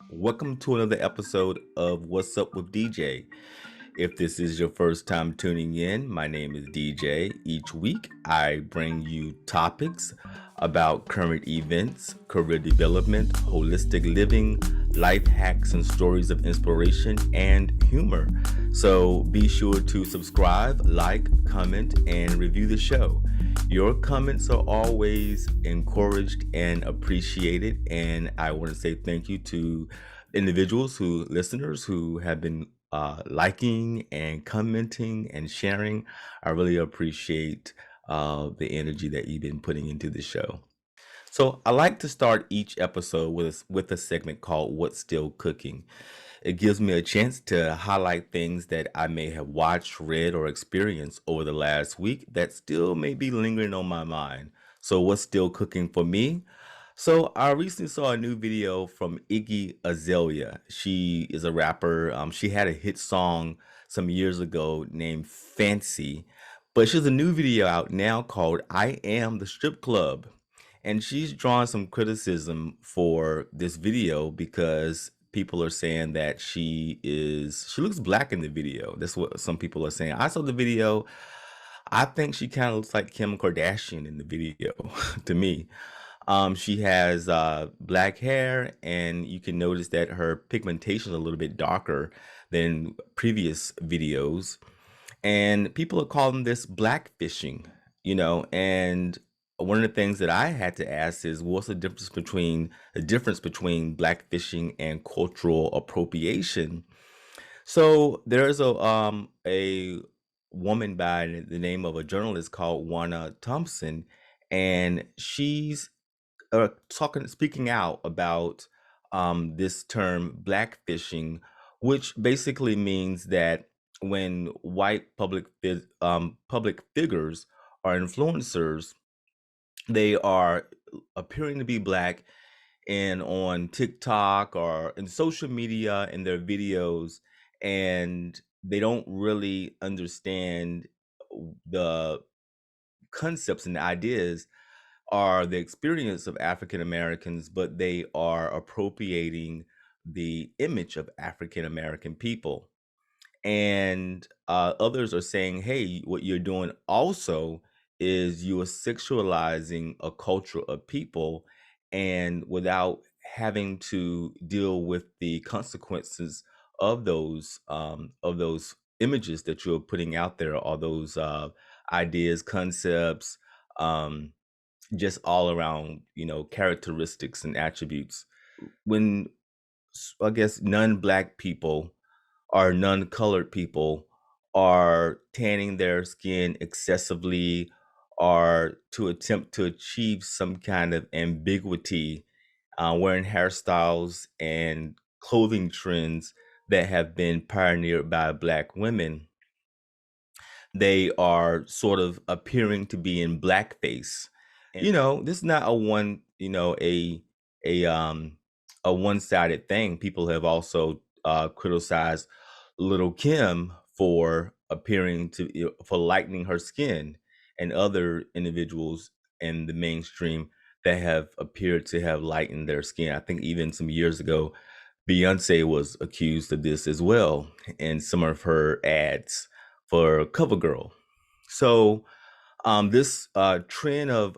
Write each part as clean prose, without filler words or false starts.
Welcome to another episode of What's Up with DJ. If this is your first time tuning in, my name is DJ. Each week, I bring you topics about current events, career development, holistic living, life hacks, and stories of inspiration and humor. So be sure to subscribe, like, comment, and review the show. Your comments are always encouraged and appreciated, and I want to say thank you to listeners who have been liking and commenting and sharing. I really appreciate the energy that you've been putting into the show. So I like to start each episode with a segment called "What's Still Cooking." It gives me a chance to highlight things that I may have watched, read, or experienced over the last week that still may be lingering on my mind. So, what's still cooking for me? So, I recently saw a new video from Iggy Azalea. She is a rapper. She had a hit song some years ago named Fancy, but she has a new video out now called I Am the Stripclub. And she's drawn some criticism for this video because people are saying that she looks black in the video. That's what some people are saying. I saw the video. I think she kind of looks like Kim Kardashian in the video to me. She has black hair, and you can notice that her pigmentation is a little bit darker than previous videos. And people are calling this blackfishing. And one of the things that I had to ask is what's the difference between blackfishing and cultural appropriation? So there's a woman by the name of a journalist called Juana Thompson, and she's speaking out about this term blackfishing, which basically means that when white public figures or influencers, they are appearing to be black and on TikTok or in social media in their videos, and they don't really understand the concepts and ideas are the experience of African Americans, but they are appropriating the image of African American people. And others are saying, hey, what you're doing also is you are sexualizing a culture of people, and without having to deal with the consequences of those images that you're putting out there, all those ideas, concepts, um, just all around, characteristics and attributes. When I guess non-black people or non-colored people are tanning their skin excessively or to attempt to achieve some kind of ambiguity, wearing hairstyles and clothing trends that have been pioneered by black women, they are sort of appearing to be in blackface. This is not a a one-sided thing. People have also criticized Little Kim for appearing to for lightening her skin, and other individuals in the mainstream that have appeared to have lightened their skin. I think even some years ago, Beyonce was accused of this as well in some of her ads for CoverGirl. So this trend of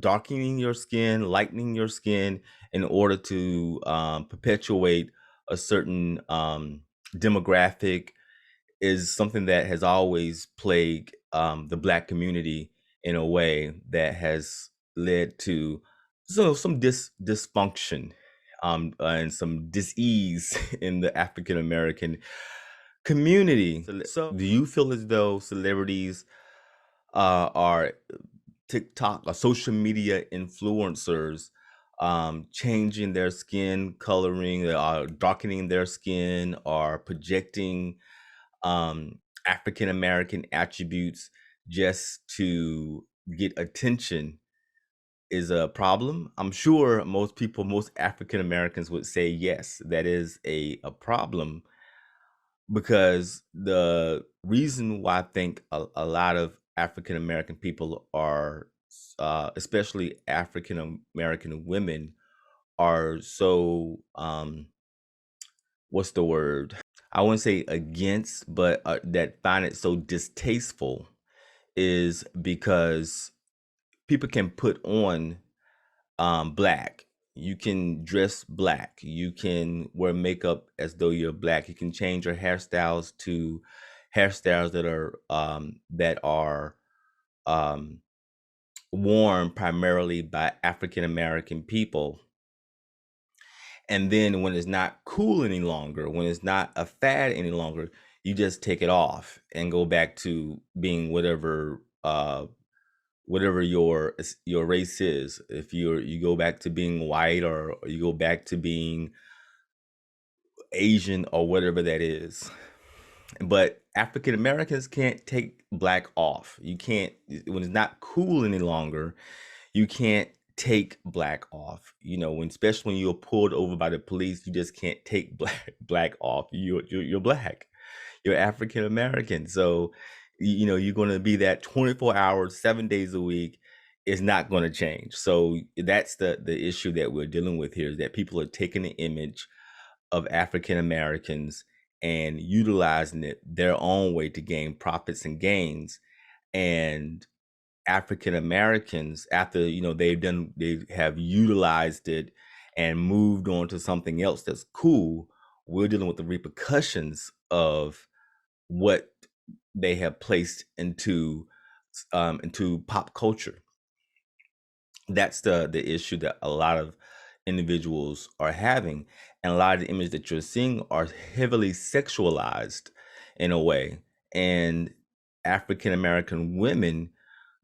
darkening your skin, lightening your skin in order to perpetuate a certain demographic is something that has always plagued the black community in a way that has led to some dysfunction and some dis-ease in the African American community. So, do you feel as though celebrities are TikTok or social media influencers changing their skin coloring, darkening their skin, or projecting African American attributes just to get attention is a problem? I'm sure most African Americans would say yes, that is a problem, because the reason why I think a lot of African American people are, especially African American women, are so what's the word? I wouldn't say against, but that find it so distasteful is because people can put on black. You can dress black. You can wear makeup as though you're black. You can change your hairstyles to hairstyles that are um, worn primarily by African American people. And then when it's not cool any longer, when it's not a fad any longer, you just take it off and go back to being whatever your race is. If you go back to being white, or you go back to being Asian, or whatever that is. But African Americans can't take black off. You can't, when it's not cool any longer, you can't take black off. Especially when you're pulled over by the police, you just can't take black off. You're black. You're African American. So you're going to be that 24 hours, 7 days a week. Is not going to change. So that's the issue that we're dealing with here, is that people are taking the image of African Americans and utilizing it their own way to gain profits and gains. And African Americans, after they have utilized it and moved on to something else that's cool, we're dealing with the repercussions of what they have placed into pop culture. That's the issue that a lot of individuals are having, and a lot of the images that you're seeing are heavily sexualized in a way. And African American women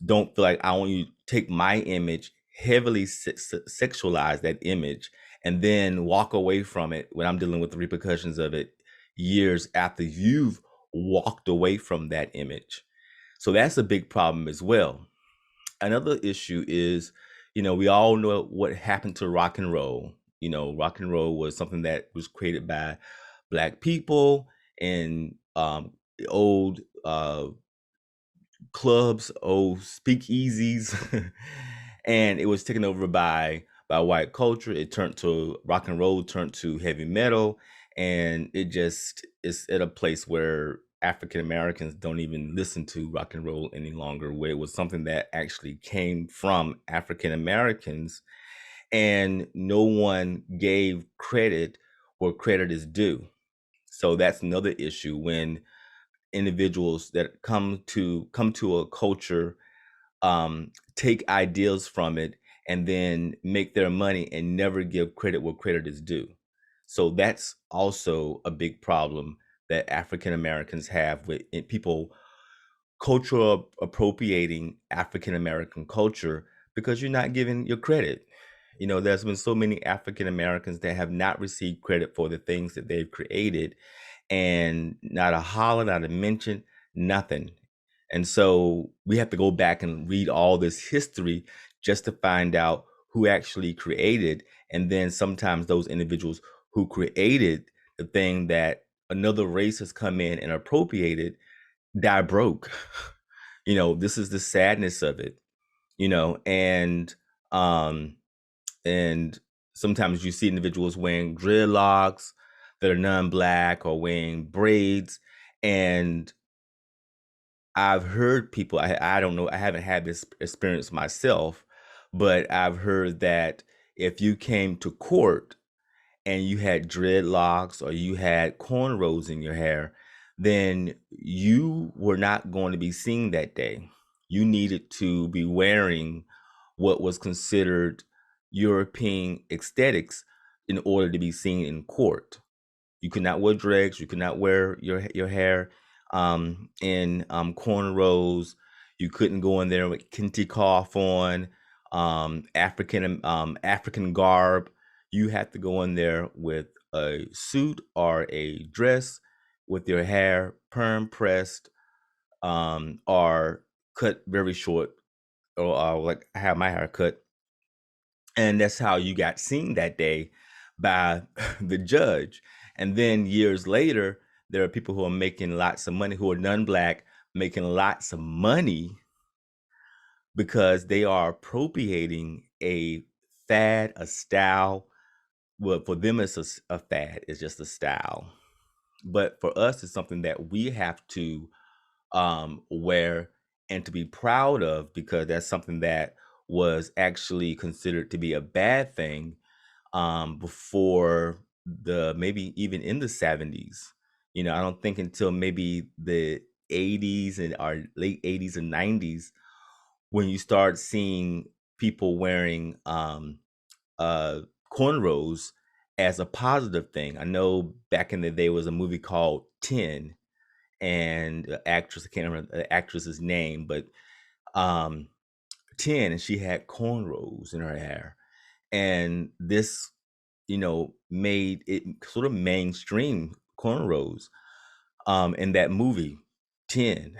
don't feel like, I want you to take my image, heavily sexualize that image, and then walk away from it when I'm dealing with the repercussions of it years after you've walked away from that image. So that's a big problem as well. Another issue is, we all know what happened to rock and roll. Rock and roll was something that was created by Black people in old clubs, old speakeasies, and it was taken over by white culture. It turned to rock and roll, turned to heavy metal, and it just is at a place where African Americans don't even listen to rock and roll any longer, where it was something that actually came from African Americans, and no one gave credit where credit is due. So that's another issue, when individuals that come to a culture, take ideals from it, and then make their money and never give credit where credit is due. So that's also a big problem that African Americans have with people cultural appropriating African American culture, because you're not giving your credit. There's been so many African Americans that have not received credit for the things that they've created, and not a holler, not a mention, nothing. And so we have to go back and read all this history just to find out who actually created. And then sometimes those individuals who created the thing that another race has come in and appropriated die broke. This is the sadness of it, and um and sometimes you see individuals wearing dreadlocks that are non-black, or wearing braids. And I've heard people, I don't know, I haven't had this experience myself, but I've heard that if you came to court and you had dreadlocks, or you had cornrows in your hair, then you were not going to be seen that day. You needed to be wearing what was considered European aesthetics in order to be seen in court. You could not wear dreads. You could not wear your hair in cornrows. You couldn't go in there with kente cloth on, African garb. You have to go in there with a suit or a dress, with your hair perm pressed, or cut very short, or like I have my hair cut. And that's how you got seen that day by the judge. And then years later, there are people who are making lots of money, who are non-black, making lots of money because they are appropriating a fad, a style, well, for them, it's a fad. It's just a style. But for us, it's something that we have to wear and to be proud of because that's something that was actually considered to be a bad thing before the maybe even in the 70s. I don't think until maybe the 80s and our late 80s and 90s when you start seeing people wearing uh, cornrows as a positive thing. I know back in the day was a movie called 10 and actress, I can't remember the actress's name, but um 10 and she had cornrows in her hair. And this, made it sort of mainstream cornrows in that movie 10.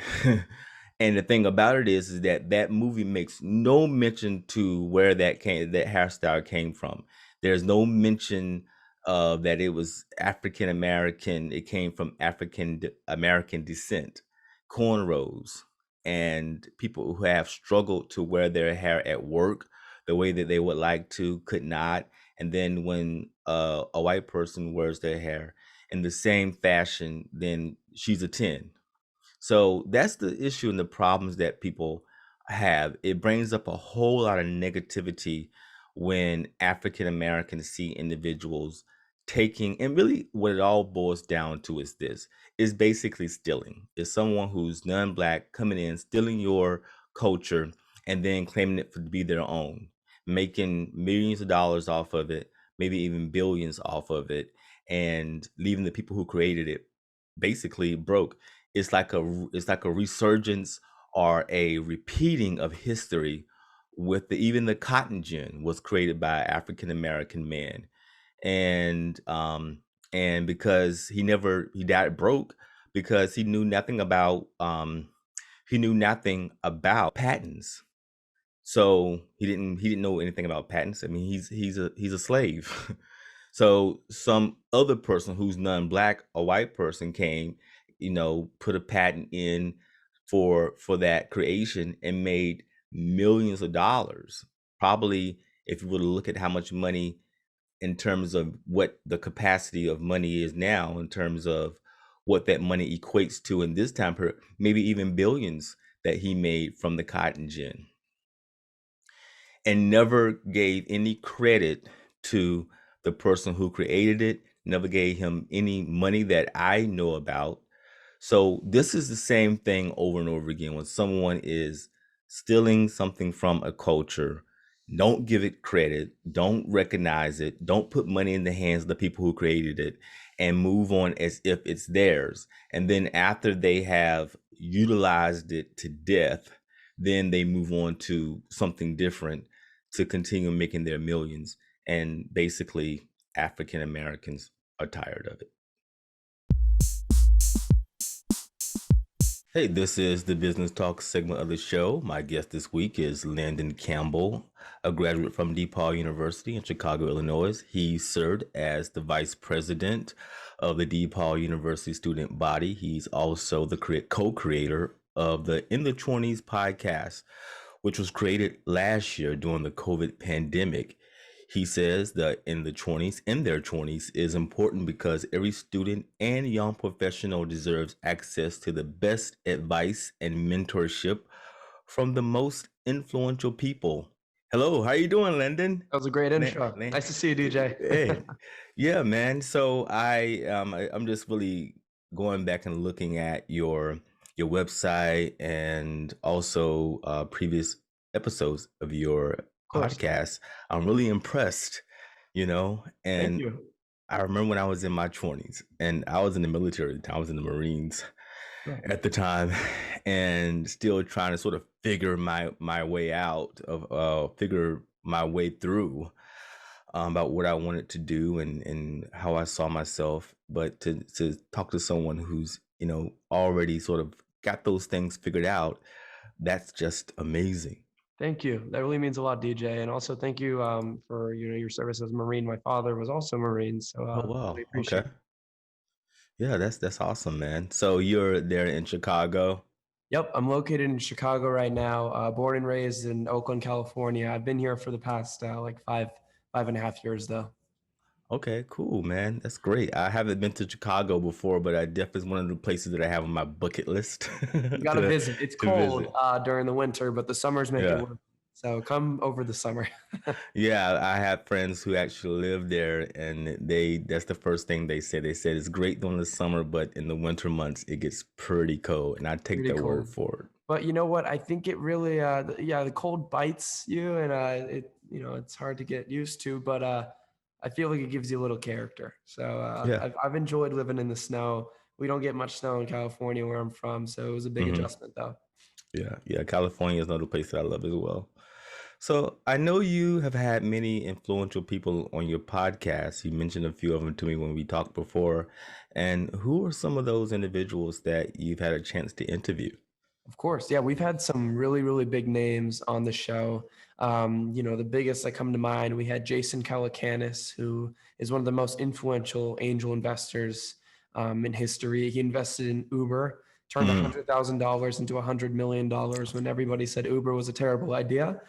And the thing about it is that that movie makes no mention to where that hairstyle came from. There's no mention of that it was African American. It came from American descent. Cornrows and people who have struggled to wear their hair at work the way that they would like to could not. And then when a white person wears their hair in the same fashion, then she's a 10. So that's the issue and the problems that people have. It brings up a whole lot of negativity when African Americans see individuals taking, and really what it all boils down to is this, is basically stealing. Is someone who's non-black coming in, stealing your culture, and then claiming it to be their own, making millions of dollars off of it, maybe even billions off of it, and leaving the people who created it basically broke. It's like a resurgence or a repeating of history with even the cotton gin was created by African American man. And because he died broke because he knew nothing about patents. So he didn't know anything about patents. I mean, he's a slave. So some other person who's non-black or white person came, put a patent in for that creation and made millions of dollars. Probably if you were to look at how much money in terms of what the capacity of money is now, in terms of what that money equates to in this time period, maybe even billions that he made from the cotton gin and never gave any credit to the person who created it, never gave him any money that I know about. So this is the same thing over and over again. When someone is stealing something from a culture, don't give it credit, don't recognize it, don't put money in the hands of the people who created it, and move on as if it's theirs. And then after they have utilized it to death, then they move on to something different to continue making their millions. And basically, African Americans are tired of it. Hey, this is the Business Talk segment of the show. My guest this week is Landon Campbell, a graduate from DePaul University in Chicago, Illinois. He served as the vice president of the DePaul University student body. He's also the co-creator of the In the 20s podcast, which was created last year during the COVID pandemic. He says that in their 20s is important because every student and young professional deserves access to the best advice and mentorship from the most influential people. Hello, how you doing, Landon? That was a great intro. Lan- Nice to see you, DJ. Hey, yeah, man. So I'm just really going back and looking at your website and also previous episodes of your Of course. podcast. I'm really impressed, Thank and you. I remember when I was in my 20s and I was in the military at the time. I was in the Marines Right. at the time and still trying to sort of figure my way out of figure my way through about what I wanted to do and how I saw myself. But to talk to someone who's, already sort of got those things figured out, that's just amazing. Thank you. That really means a lot, DJ. And also thank you for your service as a Marine. My father was also a Marine, so Oh wow. really Okay. appreciate it. Yeah, that's awesome, man. So you're there in Chicago. Yep, I'm located in Chicago right now. Born and raised in Oakland, California. I've been here for the past like five and a half years, though. Okay, cool, man. That's great. I haven't been to Chicago before, but I definitely is one of the places that I have on my bucket list You got to to visit. It's to cold visit. during the winter, but the summers make it Yeah. worth it. So come over the summer. Yeah, I have friends who actually live there, and that's the first thing they say. They said it's great during the summer, but in the winter months it gets pretty cold, and I take Pretty their word cold. for But you know what? I think it really, yeah, the cold bites you, and it's hard to get used to. But I feel like it gives you a little character. So it. Yeah. I've enjoyed living in the snow. We don't get much snow in California where I'm from, so it was a big Hmm. adjustment, though. Yeah, yeah. California is another place that I love as well. So I know you have had many influential people on your podcast. You mentioned a few of them to me when we talked before. And who are some of those individuals that you've had a chance to interview? Of course. Yeah, we've had some really, really big names on the show. The biggest that come to mind, we had Jason Calacanis, who is one of the most influential angel investors in history. He invested in Uber, turned Mm. $100,000 into $100 million when everybody said Uber was a terrible idea.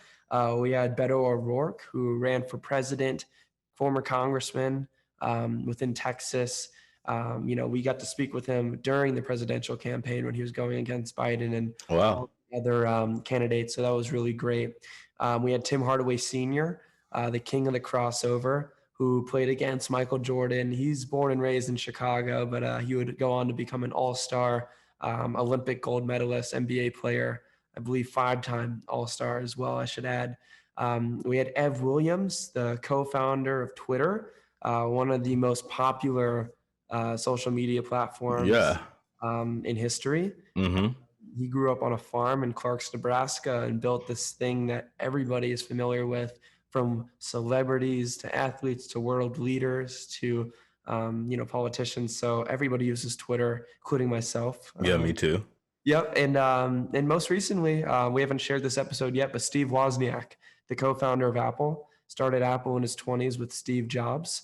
We had Beto O'Rourke, who ran for president, former congressman within Texas. We got to speak with him during the presidential campaign when he was going against Biden and Wow. all the other candidates. So that was really great. We had Tim Hardaway Sr., the king of the crossover, who played against Michael Jordan. He's born and raised in Chicago, but he would go on to become an all-star, Olympic gold medalist, NBA player, I believe 5-time all-star as well, I should add. We had Ev Williams, the co-founder of Twitter, one of the most popular social media platforms Yeah. in history. Mm-hmm. He grew up on a farm in Clarks, Nebraska, and built this thing that everybody is familiar with, from celebrities to athletes to world leaders to politicians. So everybody uses Twitter, including myself. Yeah, me too. Yep, and most recently, we haven't shared this episode yet, but Steve Wozniak, the co-founder of Apple, started Apple in his 20s with Steve Jobs.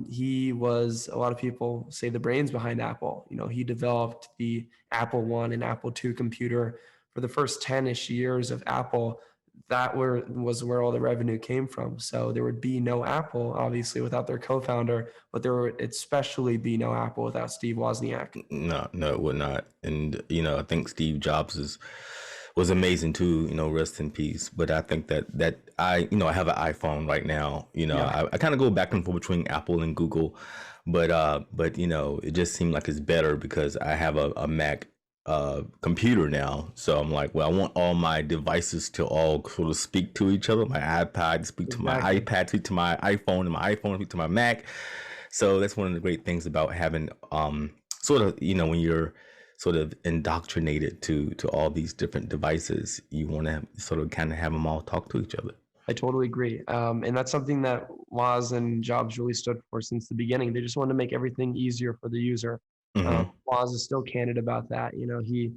He was, a lot of people say, the brains behind Apple. He developed the Apple One and Apple II computer for the first 10-ish years of Apple. Was where all the revenue came from. So there would be no Apple, obviously, without their co-founder, but there would especially be no Apple without Steve Wozniak. No, no, it would not. And I think Steve Jobs was amazing too. Rest in peace. But I think that I have an iPhone right now. Yeah. I kind of go back and forth between Apple and Google, but it just seemed like it's better because I have a Mac computer now. So I'm like, well, I want all my devices to all sort of speak to each other. My iPad speak to my Exactly. iPad, speak to my iPhone, and my iPhone speak to my Mac. So that's one of the great things about having sort of when you're sort of indoctrinated to all these different devices, you want to sort of kind of have them all talk to each other. I totally agree. And that's something that Woz and Jobs really stood for since the beginning. They just wanted to make everything easier for the user. Hmm. Woz is still candid about that. He,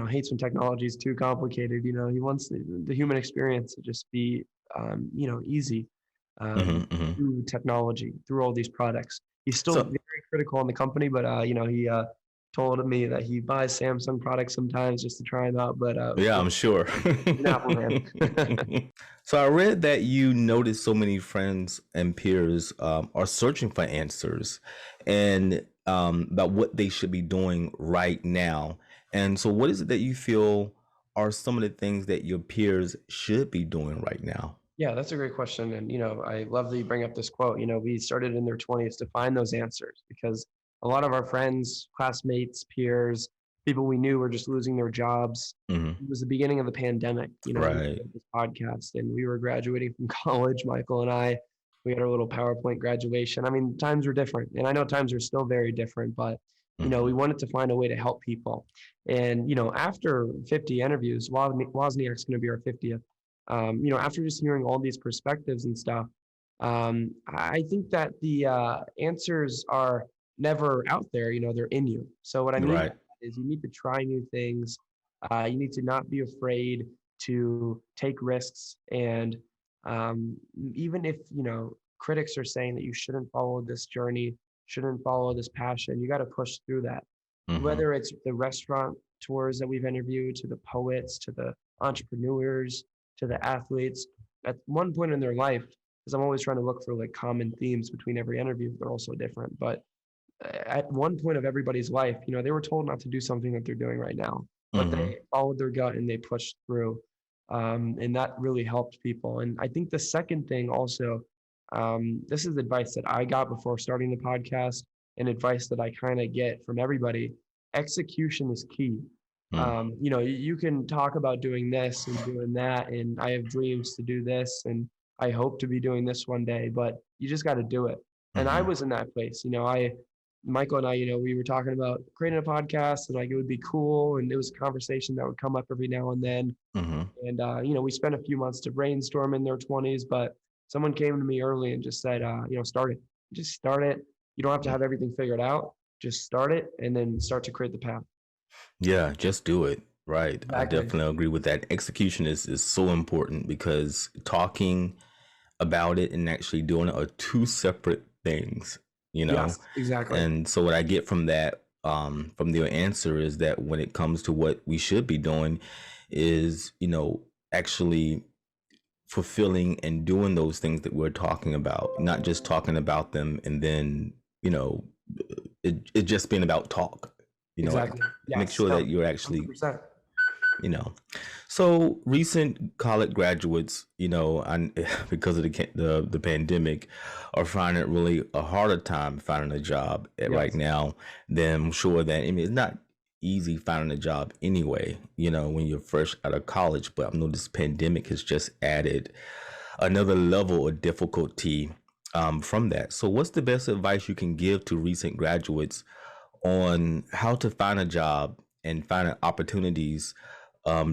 hates when technology is too complicated. He wants the human experience to just be, easy Hmm. Hmm. through technology, through all these products. He's still So very critical on the company, but, he told me that he buys Samsung products sometimes just to try them out. But yeah, I'm sure. he's an Apple man. So I read that you noticed so many friends and peers are searching for answers and about what they should be doing right now. And so, what is it that you feel are some of the things that your peers should be doing right now? Yeah, that's a great question. And, I love that you bring up this quote. We started in their 20s to find those answers because a lot of our friends, classmates, peers, people we knew were just losing their jobs. Hmm. It was the beginning of the pandemic, we Right. did this podcast and we were graduating from college, Michael and I. We had our little PowerPoint graduation. I mean, times were different. And I know times are still very different, but, we Hmm. wanted to find a way to help people. And, after 50 interviews, Wozniak's going to be our 50th. After just hearing all these perspectives and stuff, I think that the answers are never out there. They're in you. So what I mean by Right. that is you need to try new things. You need to not be afraid to take risks. And even if, critics are saying that you shouldn't follow this journey, shouldn't follow this passion, you got to push through that. Hmm. Whether it's the restaurant tours that we've interviewed, to the poets, to the entrepreneurs, to the athletes, at one point in their life, because I'm always trying to look for like common themes between every interview. They're all so different, but at one point of everybody's life, they were told not to do something that they're doing right now, but Mm-hmm. they followed their gut and they pushed through. And that really helped people. And I think the second thing also, this is advice that I got before starting the podcast and advice that I kind of get from everybody. Execution is key. You can talk about doing this and doing that, and I have dreams to do this, and I hope to be doing this one day, but you just got to do it. And I Mm-hmm. was in that place. Michael and I, we were talking about creating a podcast and like it would be cool. And it was a conversation that would come up every now and then. Mm-hmm. And, we spent a few months to brainstorm in their 20s, but someone came to me early and just said, start it. Just start it. You don't have to have everything figured out. Just start it and then start to create the path. Yeah, just do it. Right. I Exactly. definitely agree with that. Execution is so important because talking about it and actually doing it are two separate things, Yes, exactly. And so what I get from that, from your answer is that when it comes to what we should be doing is, actually fulfilling and doing those things that we're talking about, not just talking about them and then, it just being about talk, like Exactly. make Yes. sure No, that you're actually 100%. you know so recent college graduates, and because of the pandemic, are finding it really a harder time finding a job right Yes. now than I'm sure that, it's not easy finding a job anyway, when you're fresh out of college, but I know this pandemic has just added another level of difficulty from that. So what's the best advice you can give to recent graduates on how to find a job and find opportunities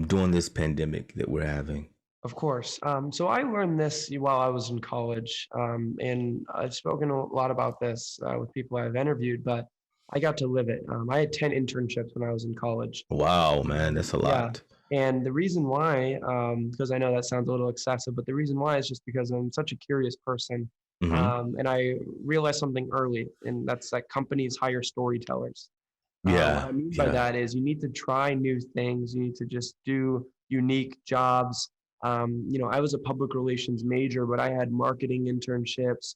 during this pandemic that we're having? Of course. So I learned this while I was in college, and I've spoken a lot about this with people I've interviewed, but I got to live it. I had 10 internships when I was in college. Wow, man, that's a Yeah. lot. And the reason why, because I know that sounds a little excessive, but the reason why is just because I'm such a curious person. Hmm. And I realized something early, and that's that companies hire storytellers. What Yeah, I mean by yeah. that is you need to try new things. You need to just do unique jobs. I was a public relations major, but I had marketing internships,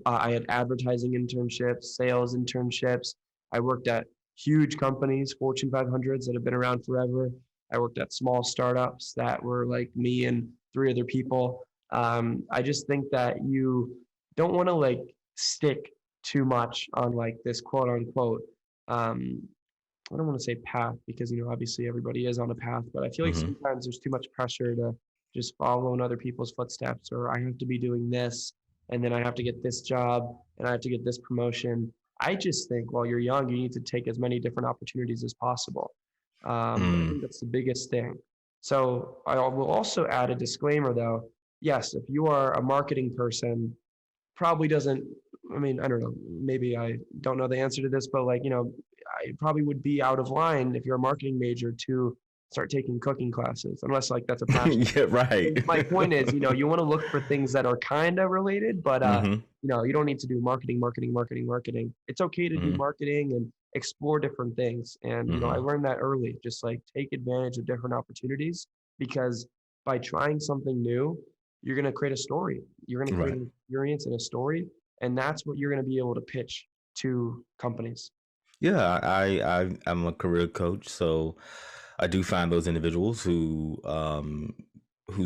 I had advertising internships, sales internships. I worked at huge companies, Fortune 500s that have been around forever. I worked at small startups that were like me and three other people. I just think that you don't want to like stick too much on like this quote unquote I don't want to say path because obviously everybody is on a path, but I feel like Hmm. sometimes there's too much pressure to just follow in other people's footsteps, or I have to be doing this and then I have to get this job and I have to get this promotion. I just think while you're young, you need to take as many different opportunities as possible. I Mm. think that's the biggest thing. So I will also add a disclaimer though. Yes, if you are a marketing person, probably doesn't, I mean, I don't know, maybe I don't know the answer to this, but like, I probably would be out of line if you're a marketing major to start taking cooking classes, unless like that's a passion. Yeah, right. My point is, you want to look for things that are kind of related, but Hmm. you don't need to do marketing. It's okay to do Hmm. marketing and explore different things. And I Hmm. learned that early, just like take advantage of different opportunities because by trying something new, you're going to create a story. You're going to create Right. an experience and a story, and that's what you're going to be able to pitch to companies. Yeah, I'm a career coach, so I do find those individuals who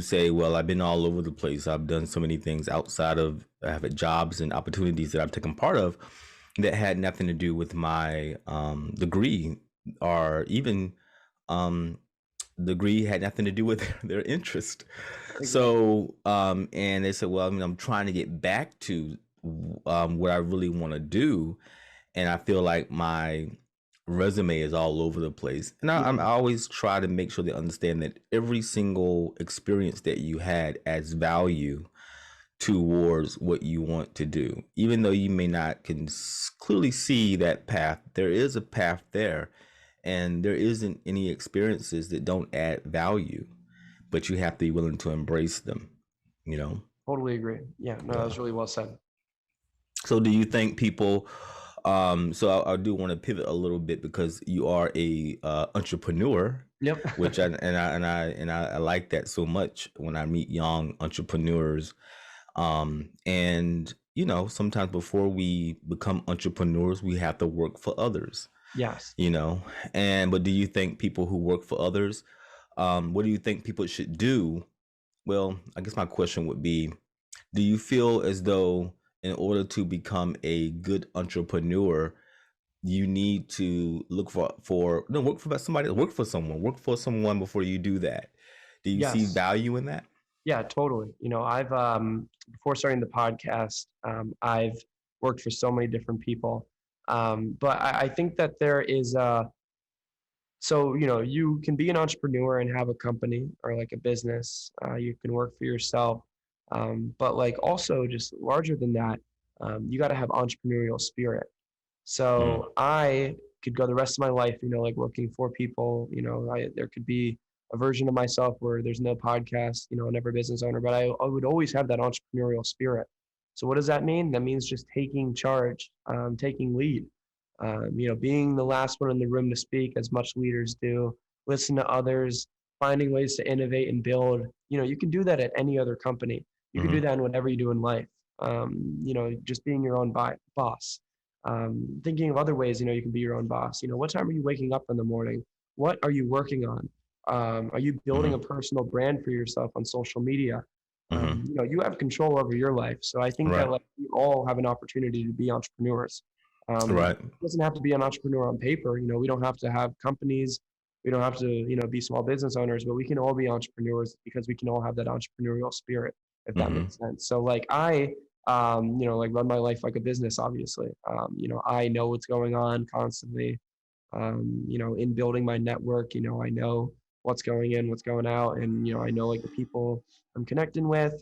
say, "Well, I've been all over the place. I've done so many things outside of I have jobs and opportunities that I've taken part of that had nothing to do with my degree, or even um, degree had nothing to do with their interest." Exactly. So, and they said, "Well, I'm trying to get back to what I really want to do." And I feel like my resume is all over the place. And I Yeah, always try to make sure they understand that every single experience that you had adds value towards what you want to do. Even though you may not clearly see that path, there is a path there, and there isn't any experiences that don't add value, but you have to be willing to embrace them, you know? totally agree. Yeah, no, that Yeah. was really well said. So do you think people so I do want to pivot a little bit because you are a entrepreneur, Yep. which I like that so much when I meet young entrepreneurs. And sometimes before we become entrepreneurs, we have to work for others. Yes. you know but do you think people who work for others, what do you think people should do? Well, I guess my question would be, do you feel as though in order to become a good entrepreneur, you need to look for no work for somebody, work for someone before you do that? Do you see Yes. value in that? Yeah, totally. I've before starting the podcast, I've worked for so many different people. But I think that there is so you can be an entrepreneur and have a company or like a business. You can work for yourself, but like also just larger than that, you got to have entrepreneurial spirit. Mm, So I could go the rest of my life, like working for people. There could be a version of myself where there's no podcast, never a business owner, but I would always have that entrepreneurial spirit. So what does that mean? That means just taking charge, taking lead, being the last one in the room to speak, as much leaders do, listen to others, finding ways to innovate and build. You can do that at any other company. You can do mm-hmm, that in whatever you do in life. Just being your own boss. Thinking of other ways, you can be your own boss. What time are you waking up in the morning? What are you working on? Are you building a mm-hmm, personal brand for yourself on social media? mm-hmm. You have control over your life. So I think that Right, like we all have an opportunity to be entrepreneurs. right. It doesn't have to be an entrepreneur on paper. We don't have to have companies. We don't have to, be small business owners, but we can all be entrepreneurs because we can all have that entrepreneurial spirit, if that Mm-hmm, makes sense. So like like run my life like a business, obviously. I know what's going on constantly, in building my network. I know what's going in, what's going out, and, I know like the people I'm connecting with.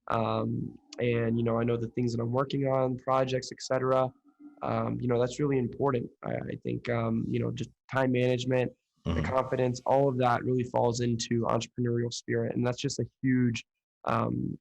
And, I know the things that I'm working on, projects, etc. That's really important. I think, just time management, the mm-hmm, confidence, all of that really falls into entrepreneurial spirit. And that's just a huge, um,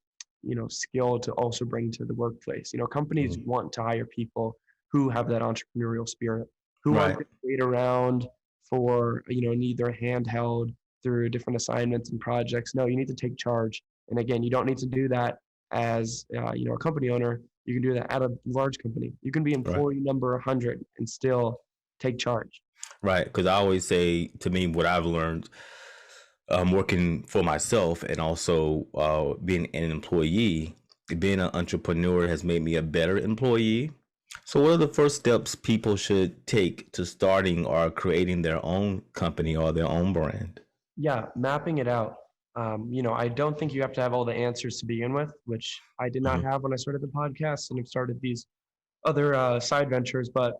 skill to also bring to the workplace. Companies mm-hmm. want to hire people who have that entrepreneurial spirit, who aren't Right. going to wait around for, need their hand held through different assignments and projects. No, you need to take charge. And again, you don't need to do that as, a company owner. You can do that at a large company. You can be Right. employee number 100 and still take charge. Right. Because I always say, to me, what I've learned, working for myself and also being an employee, being an entrepreneur has made me a better employee. So, what are the first steps people should take to starting or creating their own company or their own brand? Yeah, mapping it out. I don't think you have to have all the answers to begin with, which I did not Mm-hmm, have when I started the podcast and have started these other side ventures. But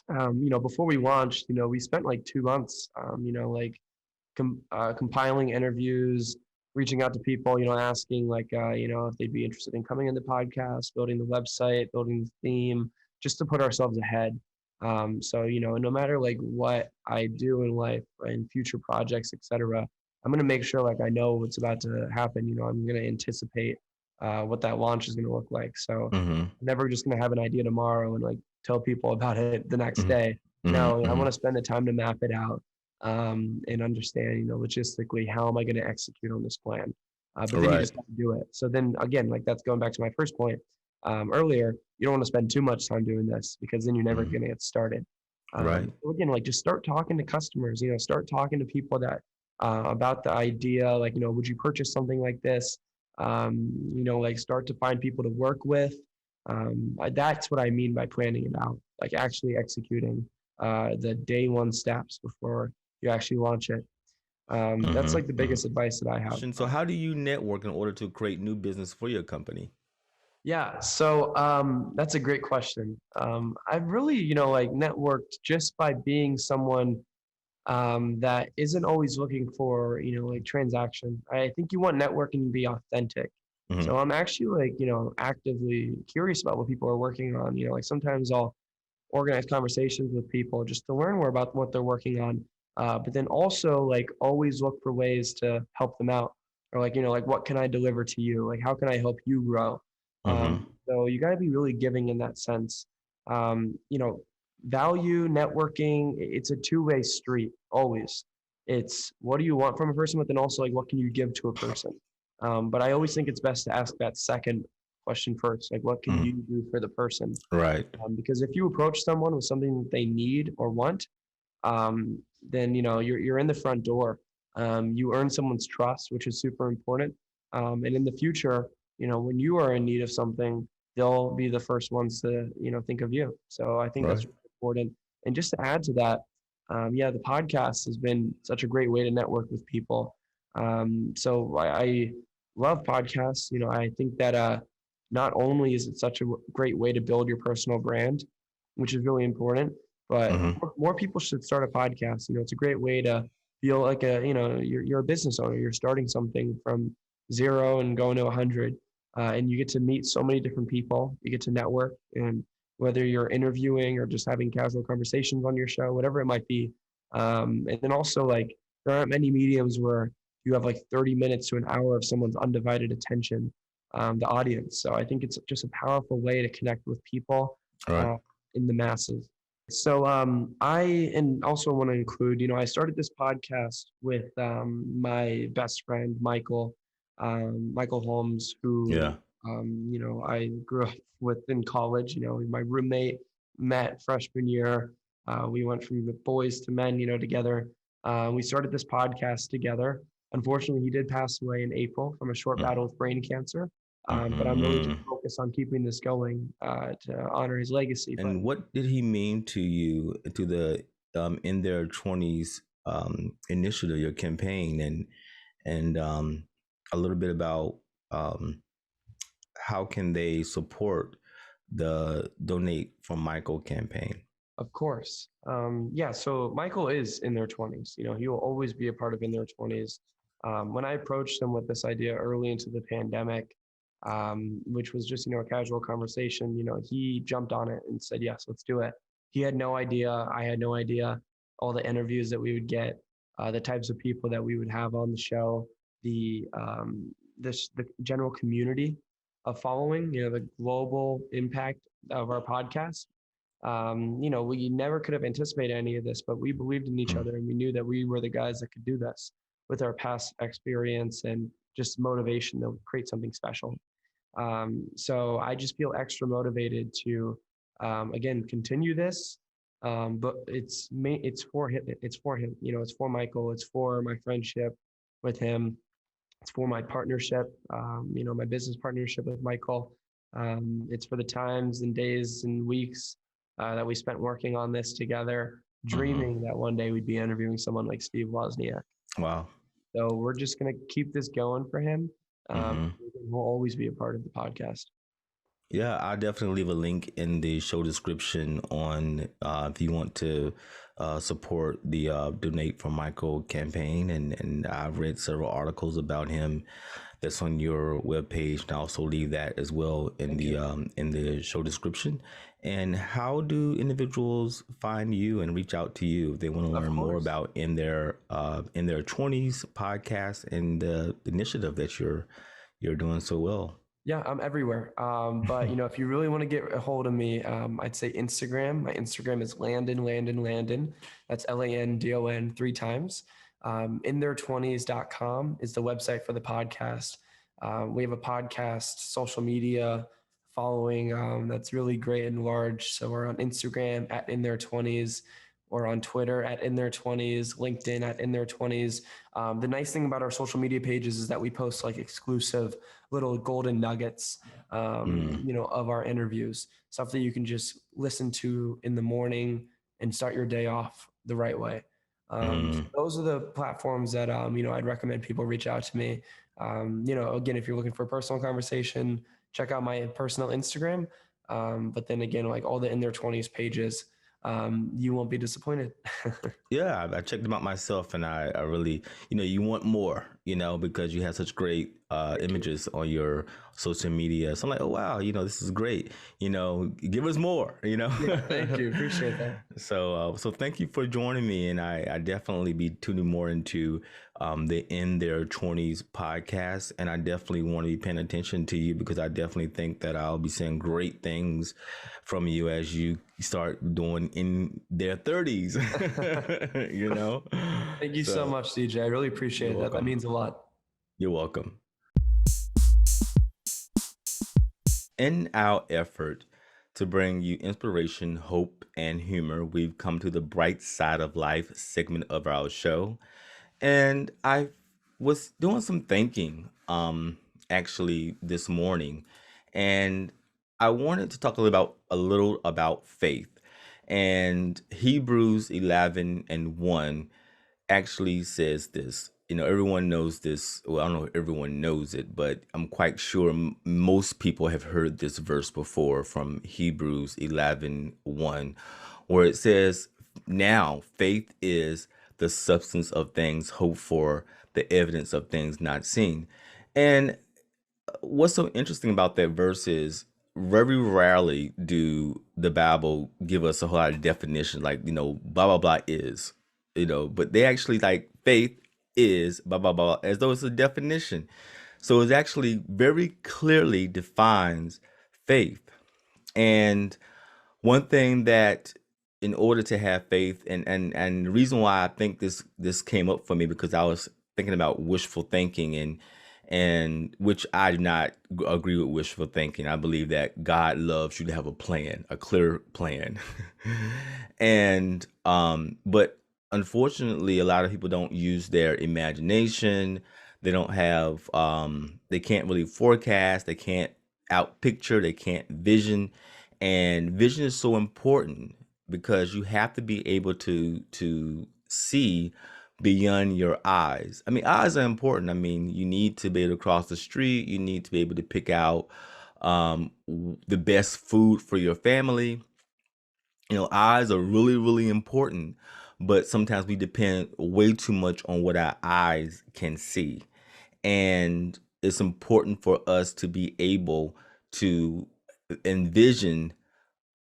before we launched, we spent like 2 months, like compiling interviews, reaching out to people, asking like, if they'd be interested in coming in the podcast, building the website, building the theme, just to put ourselves ahead. So, no matter like what I do in life and future projects, etc., I'm going to make sure like I know what's about to happen. I'm going to anticipate what that launch is going to look like. So mm-hmm, I'm never just going to have an idea tomorrow and like tell people about it the next mm-hmm, day. No, I mm-hmm. want to spend the time to map it out, and understand, logistically, how am I going to execute on this plan? But then you Right. just have to do it. So then again, like that's going back to my first point earlier. You don't want to spend too much time doing this because then you're never Mm-hmm. going to get started. Right. So again, like just start talking to customers. Start talking to people that about the idea. Like, would you purchase something like this? Like start to find people to work with. That's what I mean by planning it out, like actually executing the day one steps before you actually launch it. That's like the Mm-hmm, mm-hmm. biggest advice that I have. So, how do you network in order to create new business for your company? Yeah, so that's a great question. I've really, like networked just by being someone that isn't always looking for, like transaction. I think you want networking to be authentic. Mm-hmm, So I'm actually like, actively curious about what people are working on. Like sometimes I'll organize conversations with people just to learn more about what they're working on. But then also like always look for ways to help them out, or like, like what can I deliver to you? Like how can I help you grow? mm-hmm. So you got to be really giving in that sense. Um, you know, Value networking, it's a two-way street always. It's what do you want from a person, but then also like what can you give to a person? But I always think it's best to ask that second question first. Like, what can Mm. you do for the person? Right. Because if you approach someone with something that they need or want, then you're in the front door. You earn someone's trust, which is super important. And in the future, when you are in need of something, they'll be the first ones to think of you. So I think that's Right. really important. And just to add to that, yeah, the podcast has been such a great way to network with people. So I love podcasts. I think that not only is it such a great way to build your personal brand, which is really important, but Hmm. more people should start a podcast. It's a great way to feel like you're a business owner. You're starting something from zero and going to 100, and you get to meet so many different people. You get to network, and whether you're interviewing or just having casual conversations on your show, whatever it might be. And then also, like, there aren't many mediums where you have like 30 minutes to an hour of someone's undivided attention, the audience. So I think it's just a powerful way to connect with people Right. uh, in the masses. So and also want to include, I started this podcast with my best friend Michael Holmes, who Yeah. I grew up with in college. My roommate met freshman year. We went from the boys to men, together. We started this podcast together. Unfortunately, he did pass away in April from a short battle with brain cancer. But I'm really just Mm-hmm. focused on keeping this going to honor his legacy. But And what did he mean to you, to the in their 20s initiative, your campaign, and a little bit about um, how can they support the Donate for Michael campaign? of course, yeah. So Michael is in their 20s. He will always be a part of in their 20s. When I approached him with this idea early into the pandemic, which was just a casual conversation, he jumped on it and said, "Yes, let's do it." He had no idea. I had no idea. All the interviews that we would get, the types of people that we would have on the show, the general community of following, the global impact of our podcast. We never could have anticipated any of this, but we believed in each Mm. other and we knew that we were the guys that could do this with our past experience and just motivation to create something special. So I just feel extra motivated to, again, continue this. But it's for him. It's for him. It's for Michael. It's for my friendship with him. It's for my partnership. My business partnership with Michael. It's for the times and days and weeks that we spent working on this together, Mm-hmm. dreaming that one day we'd be interviewing someone like Steve Wozniak. Wow. So we're just going to keep this going for him. Mm-hmm. He'll always be a part of the podcast. Yeah, I'll definitely leave a link in the show description on if you want to support the Donate for Michael campaign. And I've read several articles about him that's on your webpage. And I'll also leave that as well in the show description. And how do individuals find you and reach out to you if they want to Of learn more course. about in their 20s podcast and the initiative that you're doing so well? Yeah, I'm everywhere. But if you really want to get a hold of me, I'd say Instagram. My Instagram is Landon. That's Landon 3 times. InTheir20s.com is the website for the podcast. We have a podcast social media following that's really great and large. So we're on Instagram at In Their 20s, or on Twitter at In Their 20s, LinkedIn at In Their 20s. The nice thing about our social media pages is that we post like exclusive little golden nuggets, Mm, of our interviews, stuff that you can just listen to in the morning and start your day off the right way. So mm. those are the platforms that, I'd recommend people reach out to me. Again, if you're looking for a personal conversation, check out my personal Instagram. But then again, like all the In Their 20s pages, you won't be disappointed. Yeah, I checked them out myself, and I really, you want more, because you have such great Thank you. images on your social media. So I'm like, oh wow, this is great. Give us more. Yeah, thank you. Appreciate that. So thank you for joining me, and I definitely be tuning more into the In Their 20s podcast, and I definitely want to be paying attention to you because I definitely think that I'll be saying great things from you as you start doing In Their 30s. you know. Thank you so So much, DJ. I really you're appreciate that. That welcome. means a lot. You're welcome. in our effort to bring you inspiration, hope, and humor, we've come to the Bright Side of Life segment of our show. And I was doing some thinking actually this morning, and I wanted to talk a little about faith. And Hebrews 11 and 1 actually says this. Everyone knows this. Well, I don't know if everyone knows it, but I'm quite sure most people have heard this verse before from Hebrews 11:1, where it says, "Now faith is the substance of things hoped for, the evidence of things not seen." And what's so interesting about that verse is very rarely do the Bible give us a whole lot of definition, like, blah, blah, blah is, but they actually like faith is blah, blah, blah, as though it's a definition. So it actually very clearly defines faith. And one thing that in order to have faith and the reason why I think this came up for me because I was thinking about wishful thinking and which I do not agree with wishful thinking. I believe that God loves you to have a plan, a clear plan. And but unfortunately a lot of people don't use their imagination. They don't have they can't really forecast, they can't out picture, they can't vision. And vision is so important because you have to be able to see beyond your eyes. I mean, eyes are important. I mean, you need to be able to cross the street. You need to be able to pick out the best food for your family. Eyes are really, really important, but sometimes we depend way too much on what our eyes can see. And it's important for us to be able to envision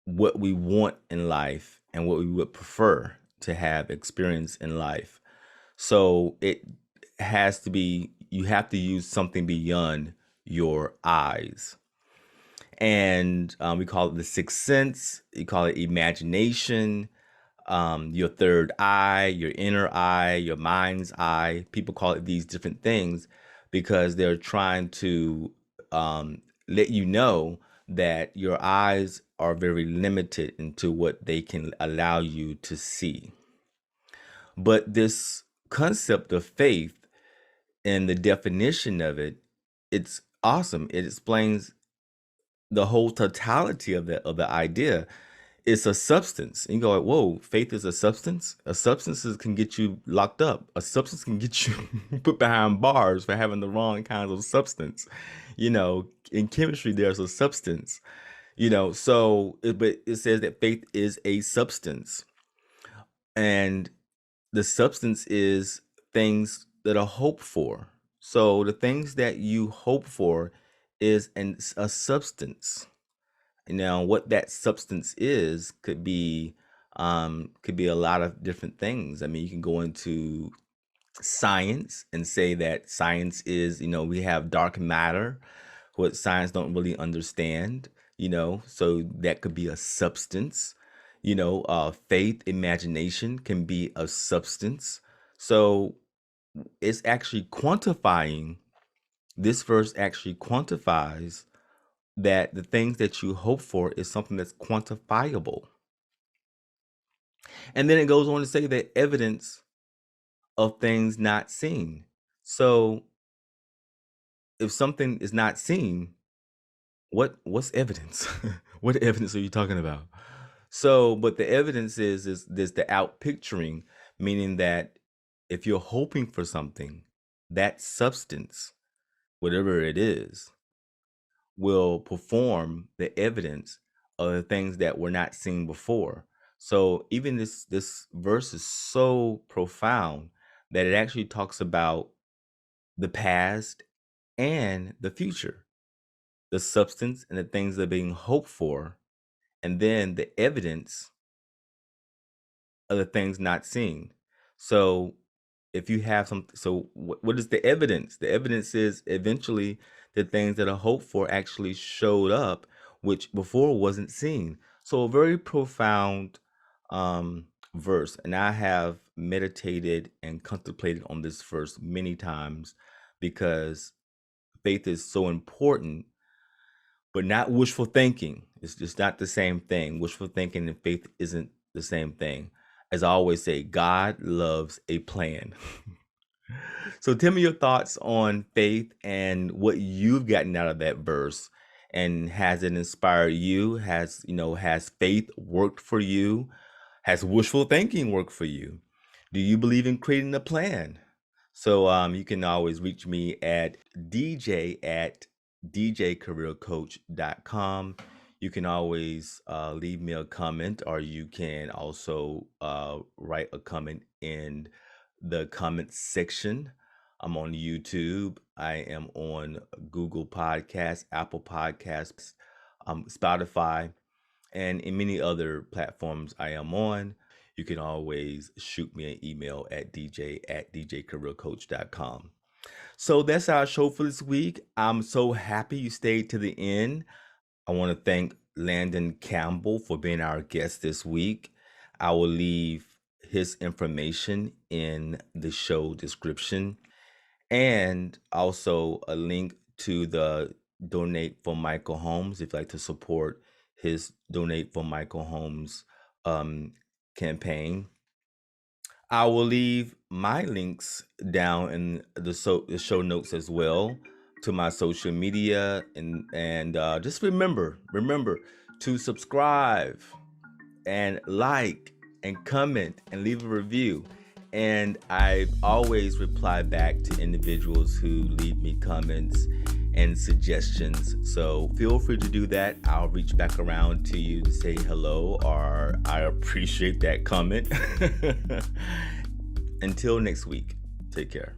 what we want in life and what we would prefer to have experience in life. So it has to be, you have to use something beyond your eyes. And we call it the sixth sense, you call it imagination, your third eye, your inner eye, your mind's eye. People call it these different things because they're trying to let you know that your eyes are very limited into what they can allow you to see. But this concept of faith and the definition of it, it's awesome. It explains the whole totality of the idea. It's a substance. And you go like, whoa, faith is a substance? A substance can get you locked up. A substance can get you put behind bars for having the wrong kinds of substance. In chemistry, there's a substance, but it says that faith is a substance. And the substance is things that are hoped for. So the things that you hope for is a substance. Now, what that substance is could be a lot of different things. I mean, you can go into science and say that science is, we have dark matter, what science don't really understand, so that could be a substance. Faith, imagination can be a substance. So it's actually quantifying, this verse actually quantifies that the things that you hope for is something that's quantifiable. And then it goes on to say that evidence of things not seen. So if something is not seen, what's evidence? What evidence are you talking about? So, but the evidence is this the out picturing, meaning that if you're hoping for something, that substance, whatever it is, will perform the evidence of the things that were not seen before. So even this verse is so profound that it actually talks about the past and the future, the substance and the things that are being hoped for, and then the evidence of the things not seen. So if you have some, so what is the evidence? The evidence is eventually the things that are hoped for actually showed up, which before wasn't seen. So a very profound verse. And I have meditated and contemplated on this verse many times because faith is so important. but not wishful thinking. It's just not the same thing. Wishful thinking and faith isn't the same thing. As I always say, God loves a plan. So tell me your thoughts on faith and what you've gotten out of that verse. And has it inspired you? Has faith worked for you? Has wishful thinking worked for you? Do you believe in creating a plan? So you can always reach me at dj@djcareercoach.com. You can always leave me a comment, or you can also write a comment in the comment section. I'm on YouTube. I am on Google Podcasts, Apple Podcasts, Spotify, and in many other platforms I am on. You can always shoot me an email at dj@djcareercoach.com. So that's our show for this week. I'm so happy you stayed to the end. I want to thank Landon Campbell for being our guest this week. I will leave his information in the show description, and also a link to the Donate for Michael Holmes if you'd like to support his Donate for Michael Holmes campaign. I will leave my links down in the show notes as well to my social media, and just remember to subscribe and like and comment and leave a review. And I always reply back to individuals who leave me comments and suggestions. So feel free to do that. I'll reach back around to you to say hello, or I appreciate that comment. Until next week, take care.